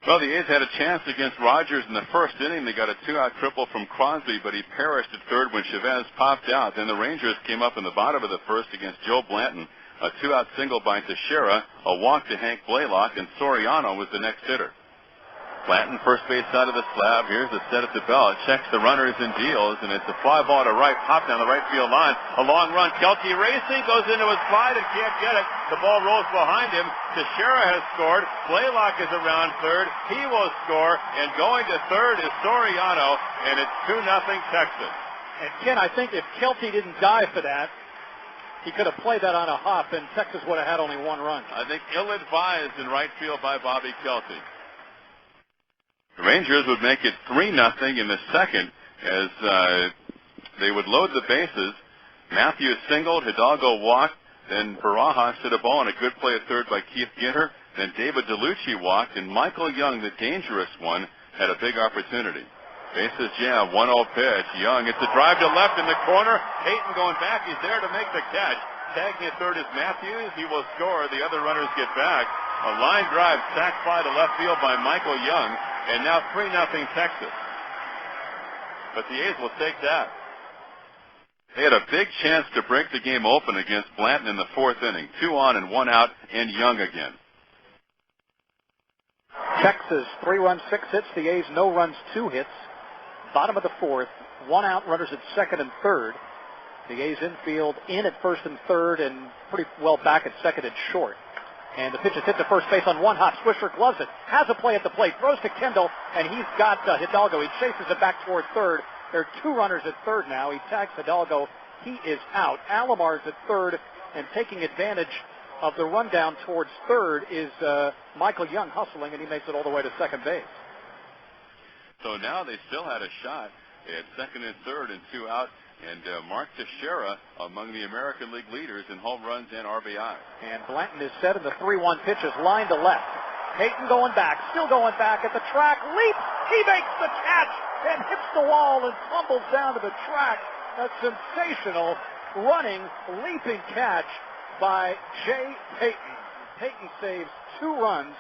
Well, the A's had a chance against Rogers in the first inning. They got a two-out triple from Crosby, but he perished at third when Chavez popped out. Then the Rangers came up in the bottom of the first against Joe Blanton. A two-out single by Teixeira, a walk to Hank Blaylock, and Soriano was the next hitter. Blanton, first base side of the slab. Here's the set at the bell. It checks the runners and deals, and it's a fly ball to right, pop down the right field line. A long run. Kelty racing, goes into a slide and can't get it. The ball rolls behind him. Teixeira has scored. Blaylock is around third. He will score, and going to third is Soriano, and it's 2-0 Texas. And Ken, I think if Kelty didn't dive for that, he could have played that on a hop, and Texas would have had only one run. I think ill-advised in right field by Bobby Kelty. The Rangers would make it 3-0 in the second as they would load the bases. Matthews singled, Hidalgo walked, then Barajas hit a ball on a good play at third by Keith Ginter. Then David DeLucci walked, and Michael Young, the dangerous one, had a big opportunity. Bases jam, 1-0 pitch. Young, it's a drive to left in the corner. Payton going back, he's there to make the catch. Tagging at third is Matthews, he will score. The other runners get back. A line drive, sac fly to left field by Michael Young. And now 3-0 Texas. But the A's will take that. They had a big chance to break the game open against Blanton in the fourth inning. 2 on and 1 out, and Young again. Texas, 3 runs, 6 hits. The A's, no runs, 2 hits. Bottom of the fourth, 1 out, runners at second and third. The A's infield in at first and third, and pretty well back at second and short. And the pitch is hit to first base on one hop. Swisher gloves it. Has a play at the plate. Throws to Kendall, and he's got Hidalgo. He chases it back toward third. There are 2 runners at third now. He tags Hidalgo. He is out. Alomar's at third, and taking advantage of the rundown towards third is Michael Young hustling, and he makes it all the way to second base. So now they still had a shot at second and third and 2 out. And Mark Teixeira among the American League leaders in home runs and RBI. And Blanton is set, and the 3-1 pitch is line to left. Payton going back, still going back at the track, leaps, he makes the catch and hits the wall and tumbles down to the track. A sensational running, leaping catch by Jay Payton. Payton saves 2 runs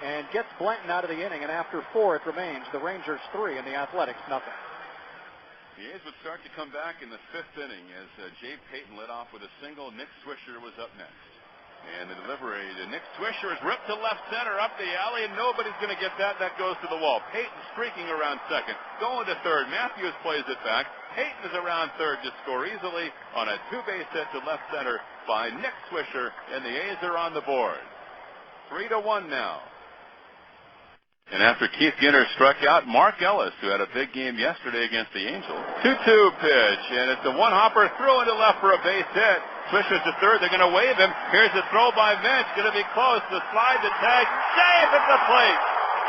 and gets Blanton out of the inning, and after 4 it remains the Rangers 3 and the Athletics nothing. The A's would start to come back in the 5th inning as Jay Payton led off with a single. Nick Swisher was up next. And the delivery to Nick Swisher is ripped to left center up the alley, and nobody's going to get that. That goes to the wall. Payton streaking around second, going to third. Matthews plays it back. Payton is around third to score easily on a 2-base hit to left center by Nick Swisher, and the A's are on the board. 3-1 now. And after Keith Ginter struck out, Mark Ellis, who had a big game yesterday against the Angels. 2-2 pitch, and it's a one-hopper through into left for a base hit. Swisher's to third. They're going to wave him. Here's the throw by Minch. Going to be close. The slide, the tag. Safe at the plate.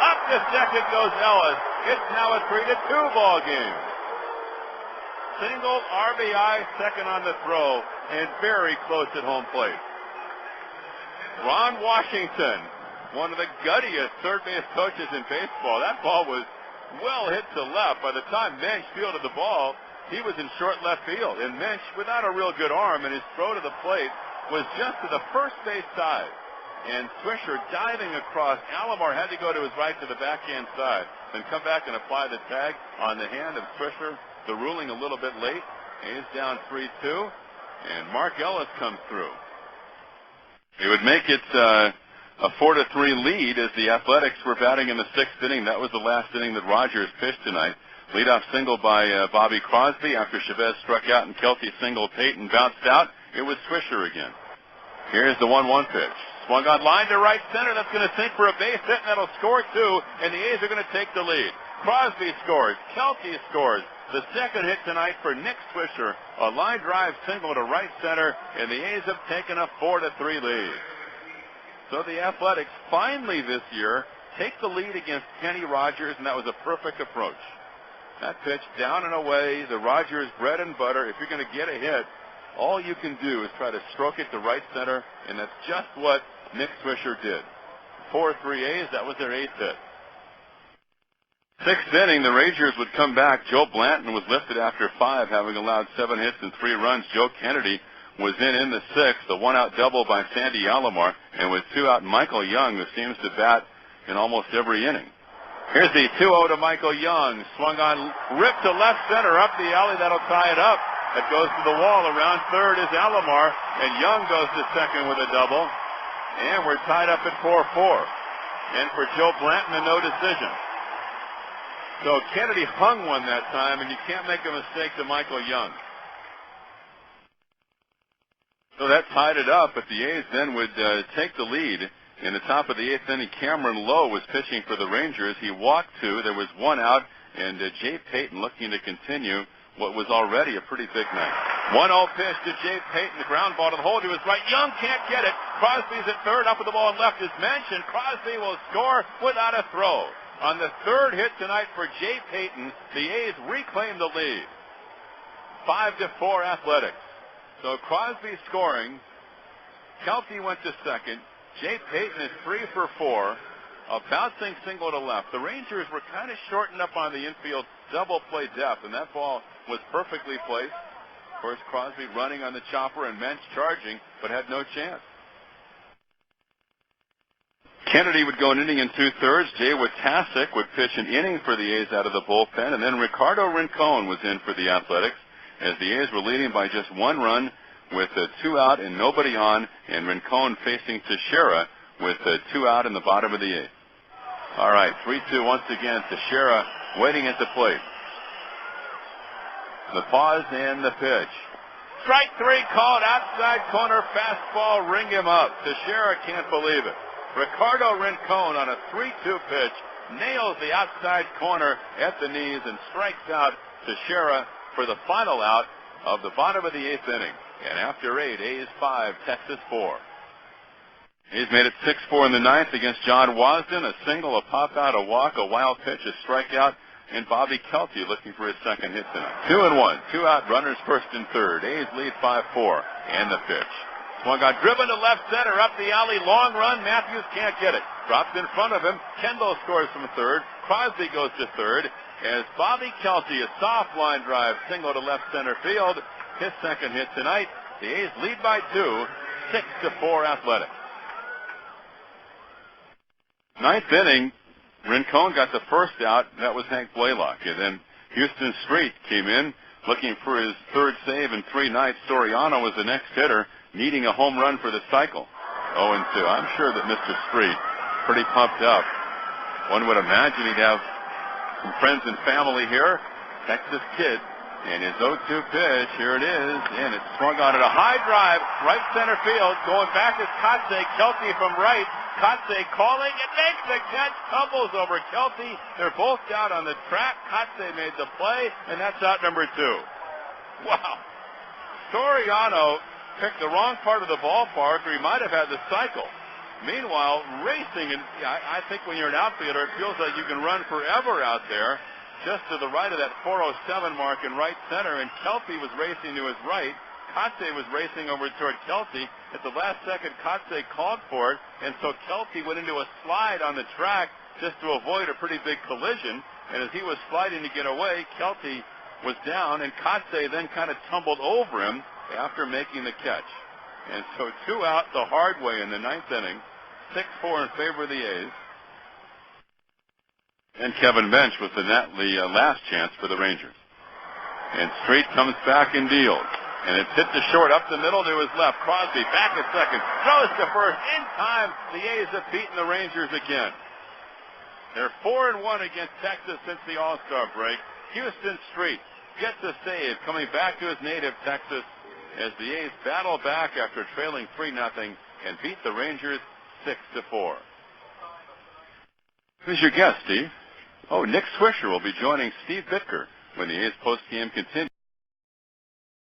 Up to second goes Ellis. It's now a 3-2 ball game. Single RBI, second on the throw, and very close at home plate. Ron Washington, one of the guttiest third base coaches in baseball. That ball was well hit to left. By the time Minch fielded the ball, he was in short left field. And Minch, without a real good arm, and his throw to the plate was just to the first base side. And Swisher diving across. Alomar had to go to his right to the backhand side, then come back and apply the tag on the hand of Swisher. The ruling a little bit late. A's down 3-2, and Mark Ellis comes through. He would make it a 4-3 lead as the Athletics were batting in the 6th inning. That was the last inning that Rogers pitched tonight. Leadoff single by Bobby Crosby after Chavez struck out and Kelty singled. Payton bounced out. It was Swisher again. Here's the 1-1 pitch. Swung on line to right center. That's going to sink for a base hit, and that'll score 2, and the A's are going to take the lead. Crosby scores. Kelty scores. The second hit tonight for Nick Swisher. A line drive single to right center, and the A's have taken a 4-3 lead. So the Athletics finally this year take the lead against Kenny Rogers, and that was a perfect approach. That pitch down and away, the Rogers bread and butter. If you're going to get a hit, all you can do is try to stroke it to right center, and that's just what Nick Swisher did. 4-3 A's, that was their 8th hit. 6th inning, the Rangers would come back. Joe Blanton was lifted after 5, having allowed 7 hits and 3 runs. Joe Kennedy was in the 6th, a 1-out double by Sandy Alomar, and with 2 out, Michael Young, who seems to bat in almost every inning. Here's the 2-0 to Michael Young. Swung on, ripped to left center, up the alley. That'll tie it up. It goes to the wall. Around third is Alomar, and Young goes to second with a double. And we're tied up at 4-4. And for Joe Blanton, a no decision. So Kennedy hung one that time, and you can't make a mistake to Michael Young. So that tied it up, but the A's then would take the lead. In the top of the 8th inning, Cameron Lowe was pitching for the Rangers. He walked 2. There was 1 out, and Jay Payton looking to continue what was already a pretty big night. 1-0 pitch to Jay Payton. The ground ball to the hole to his right. Young can't get it. Crosby's at third. Up with the ball and left is mentioned. Crosby will score without a throw. On the third hit tonight for Jay Payton, the A's reclaim the lead. 5-4 Athletics. So Crosby scoring. Kelty went to second. Jay Payton is 3 for 4. A bouncing single to left. The Rangers were kind of shortened up on the infield double play depth, and that ball was perfectly placed. Of course, Crosby running on the chopper and Mensch charging, but had no chance. Kennedy would go an inning and 2/3. Jay Witasick would pitch an inning for the A's out of the bullpen, and then Ricardo Rincon was in for the Athletics as the A's were leading by just 1 run with 2 out and nobody on, and Rincon facing Teixeira with 2 out in the bottom of the 8th. All right, 3-2 once again. Teixeira waiting at the plate. The pause and the pitch. Strike 3 called, outside corner fastball, ring him up. Teixeira can't believe it. Ricardo Rincon on a 3-2 pitch nails the outside corner at the knees and strikes out Teixeira for the final out of the bottom of the 8th inning. And after 8, A's 5, Texas 4. A's made it 6-4 in the 9th against John Wasden. A single, a pop out, a walk, a wild pitch, a strikeout, and Bobby Kelty looking for his second hit tonight. 2-1, 2 out, runners first and third. A's lead 5-4, and the pitch. Swung on, driven to left center, up the alley, long run. Matthews can't get it. Dropped in front of him. Kendall scores from third. Crosby goes to third. As Bobby Kelty, a soft line drive, single to left center field. His second hit tonight. The A's lead by 2, 6-4 Athletics. 9th inning, Rincon got the first out. That was Hank Blaylock. And then Houston Street came in looking for his third save in 3 nights. Soriano was the next hitter, needing a home run for the cycle. 0-2. I'm sure that Mr. Street pretty pumped up. One would imagine he'd have some friends and family here. Texas kid. And his 0-2 pitch, here it is, and it's swung on at a high drive, right center field. Going back is Kotze, Kelty from right. Kotze calling, and makes the catch, tumbles over Kelty. They're both down on the track. Kotze made the play, and that's out number 2. Wow. Soriano picked the wrong part of the ballpark, or he might have had the cycle. Meanwhile, racing, and I think when you're an outfielder, it feels like you can run forever out there. Just to the right of that 407 mark in right center, and Kelty was racing to his right. Kotze was racing over toward Kelty. At the last second, Kotze called for it, and so Kelty went into a slide on the track just to avoid a pretty big collision. And as he was sliding to get away, Kelty was down, and Kotze then kind of tumbled over him after making the catch. And so 2 out the hard way in the 9th inning, 6-4 in favor of the A's. And Kevin Mensch was the last chance for the Rangers. And Street comes back and deals. And it's hit to short, up the middle to his left. Crosby back at second, throws to first. In time, the A's have beaten the Rangers again. They're 4-1 against Texas since the All-Star break. Houston Street gets a save, coming back to his native Texas as the A's battle back after trailing 3-0 and beat the Rangers 6-4. Who's your guest, Steve? Oh, Nick Swisher will be joining Steve Bitker when the A's postgame continues.